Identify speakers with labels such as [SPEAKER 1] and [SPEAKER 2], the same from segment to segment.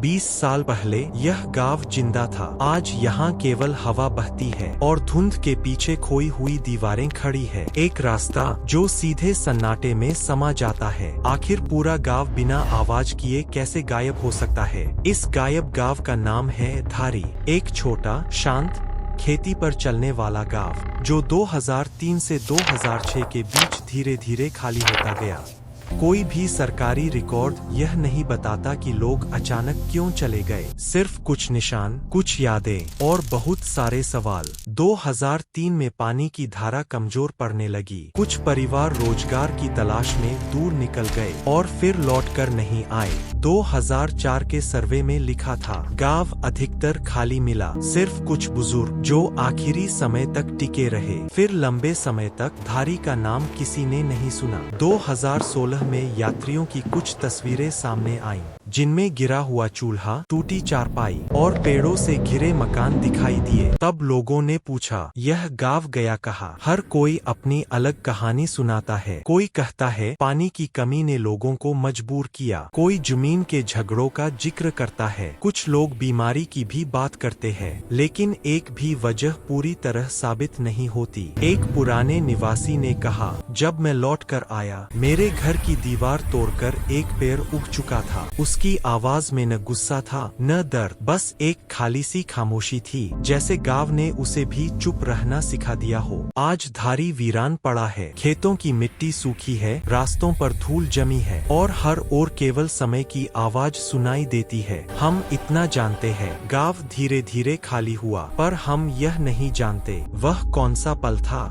[SPEAKER 1] 20 साल पहले यह गांव जिंदा था। आज यहाँ केवल हवा बहती है और धुंध के पीछे खोई हुई दीवारें खड़ी है। एक रास्ता जो सीधे सन्नाटे में समा जाता है। आखिर पूरा गांव बिना आवाज किए कैसे गायब हो सकता है? इस गायब गांव का नाम है धारी। एक छोटा शांत खेती पर चलने वाला गांव जो 2003 से 2006 के बीच धीरे धीरे खाली होता गया। कोई भी सरकारी रिकॉर्ड यह नहीं बताता कि लोग अचानक क्यों चले गए। सिर्फ कुछ निशान, कुछ यादें और बहुत सारे सवाल। 2003 में पानी की धारा कमजोर पड़ने लगी। कुछ परिवार रोजगार की तलाश में दूर निकल गए और फिर लौटकर नहीं आए। 2004 के सर्वे में लिखा था, गांव अधिकतर खाली मिला, सिर्फ कुछ बुजुर्ग जो आखिरी समय तक टिके रहे। फिर लंबे समय तक धारी का नाम किसी ने नहीं सुना। 2016 में यात्रियों की कुछ तस्वीरें सामने आईं, जिनमें गिरा हुआ चूल्हा, टूटी चारपाई और पेड़ों से घिरे मकान दिखाई दिए। तब लोगों ने पूछा, यह गांव गया कहाँ? हर कोई अपनी अलग कहानी सुनाता है। कोई कहता है पानी की कमी ने लोगों को मजबूर किया, कोई जमीन के झगड़ों का जिक्र करता है, कुछ लोग बीमारी की भी बात करते हैं, लेकिन एक भी वजह पूरी तरह साबित नहीं होती। एक पुराने निवासी ने कहा, जब मैं लौट कर आया, मेरे घर की दीवार तोड़कर एक पेड़ उग चुका था। उसकी आवाज में न गुस्सा था न दर्द, बस एक खाली सी खामोशी थी, जैसे गांव ने उसे भी चुप रहना सिखा दिया हो। आज धारी वीरान पड़ा है, खेतों की मिट्टी सूखी है, रास्तों पर धूल जमी है और हर ओर केवल समय की आवाज सुनाई देती है। हम इतना जानते हैं, गांव धीरे धीरे खाली हुआ, पर हम यह नहीं जानते वह कौन सा पल था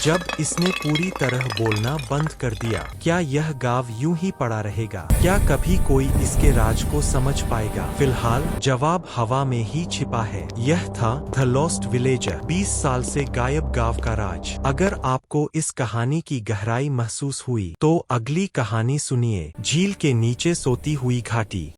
[SPEAKER 1] जब इसने पूरी तरह बोलना बंद कर दिया। क्या यह गांव यूं ही पड़ा रहेगा? क्या कभी कोई इसके राज को समझ पाएगा? फिलहाल जवाब हवा में ही छिपा है। यह था द लॉस्ट विलेजर, 20 साल से गायब गांव का राज। अगर आपको इस कहानी की गहराई महसूस हुई तो अगली कहानी सुनिए, झील के नीचे सोती हुई घाटी।